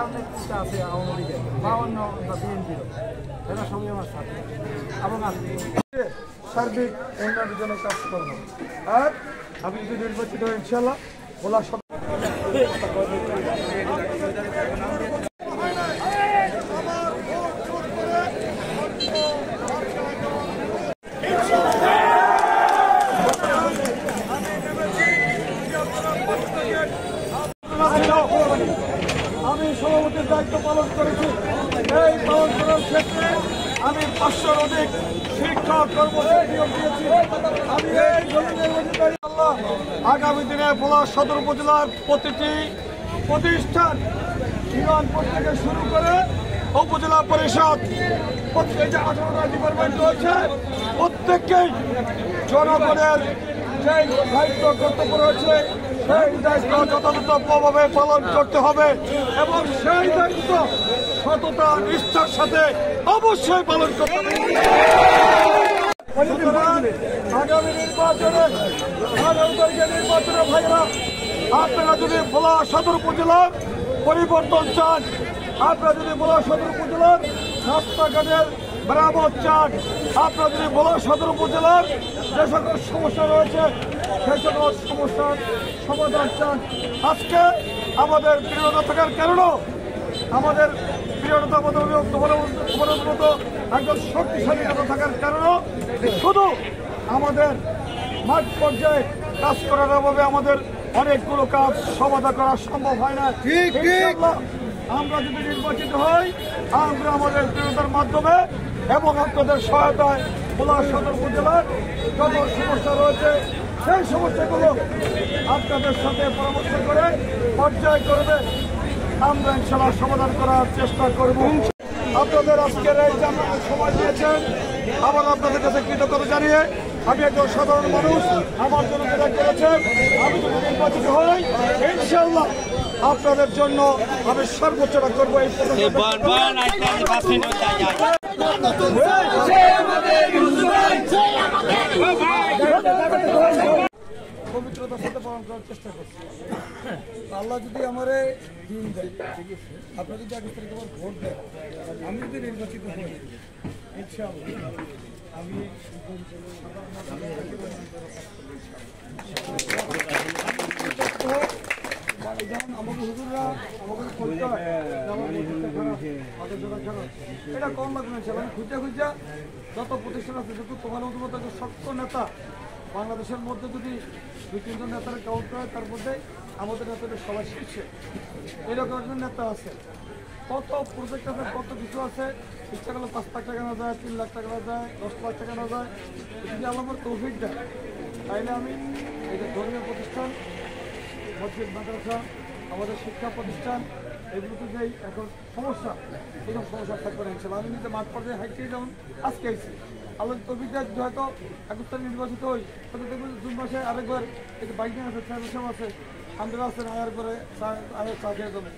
যার নেতৃত্বে আছে আওয়ামী লীগের বা অন্য বিএনপির, এরা সবই আমার সাথে এবং সার্বিক উন্নয়নের জন্য কাজ করবো। আর আমি যদি নির্বাচিত হই ইনশাল্লাহ বলা সব আমি সভাপতির দায়িত্ব পালন করেছি। এই পালন করার ক্ষেত্রে আমি 500-র অধিক শিক্ষক কর্মচারী নিয়োগ দিয়েছি। আমি এই আল্লাহ আগামী দিনে ভোলা সদর উপজেলার প্রতিটি প্রতিষ্ঠান বিমানপুর থেকে শুরু করে উপজেলা পরিষদ প্রত্যেক যে 18টা ডিপার্টমেন্ট রয়েছে প্রত্যেককেই জনগণের যে দায়িত্ব কর্তব্য রয়েছে সেই দায়িত্ব যথাযথভাবে পালন করতে হবে এবং সেই দায়িত্ব সততা নিষ্ঠার সাথে অবশ্যই পালন করতে হবে। আগামী নির্বাচনে ভাইরা আপনারা যদি ভোলা সদর উপজেলার পরিবর্তন চান, আপনারা যদি ভোলা সদর উপজেলার রাস্তাঘাটের মেরামত চান, আপনারা যদি ভোলা সদর উপজেলার যে সকল সমস্যা রয়েছে সেই সকল সমস্যার সমাধান চান, আজকে আমাদের প্রিয়তা থাকার কারণেও আমাদের প্রিয়তা তোমার মতো একজন শক্তিশালী নেতা থাকার কারণেও শুধু আমাদের মাঠ পর্যায়ে কাজ করার অভাবে আমাদের অনেকগুলো কাজ সমাধান করা সম্ভব হয় না। আমরা যদি নির্বাচিত হই আমরা আমাদের প্রিয়তার মাধ্যমে এবং আপনাদের সহায়তায় ভোলা সদর উপজেলার যত সমস্যা রয়েছে সেই সমস্যাগুলো আপনাদের সাথে পরামর্শ করে পর্যায়ক্রমে আমরা ইনশাআল্লাহ সমাধান করার চেষ্টা করব। আপনাদের আজকের এই যে সময় দিয়েছেন আবার আপনাদের কাছে কৃতজ্ঞতা জানিয়ে আমি একজন সাধারণ মানুষ, আমার জন্য যেটা করেছেন আমি যদি নির্বাচিত হই ইনশাআল্লাহ আপনাদের জন্য আমি সর্বোচ্চটা করবো। এই পবিত্রতার সাথে পালন করার চেষ্টা করছি। আল্লাহ যদি আমার দিন দেয়, আপনারা যদি 21 তারিখে আমার ভোট দেয়, আমি যদি নির্বাচিত হই ইনশাআল্লাহ আমি যেমন আমাকে হুজুররা আমাকে করতে হয় এটা কম লাগবে না। আমি খুঁজা যত প্রতিষ্ঠান আছে যত তোমার মতো একটা শক্ত নেতা বাংলাদেশের মধ্যে যদি 2-3 জন নেতারা কাউন্ট করে তার মধ্যে আমাদের নেতাদের সবার শীর্ষে এরকম একজন নেতা আছে। কত প্রজেক্ট আছে, কত কিছু আছে, ইচ্ছা করলে 5 লাখ টাকা না যায়, 3 লাখ টাকা না যায়, 10 লাখ টাকা না যায়, যদি আমার তৌফিক দেয় তাইলে আমি এই যে ধর্মীয় প্রতিষ্ঠান, মসজিদ, মাদ্রাসা, আমাদের শিক্ষা প্রতিষ্ঠান এগুলোতে যেই এখন সমস্যা এরকম সমস্যা থাকবে না ইনশাআল্লাহ। আমি নিজে মাঠ পর্যায়ে হাইটে যেমন আজকে আইছি আল্লাহ তৌফিক দেয় যদি হয়তো 21 তারিখ নির্বাচিত হই তাহলে দেখবেন জুন মাসে আরেকবার এই যে বাইক নিয়ে আছে, আছে আমরা আছেন আয়ার করে আয়ের চা খেয়ে যাবো।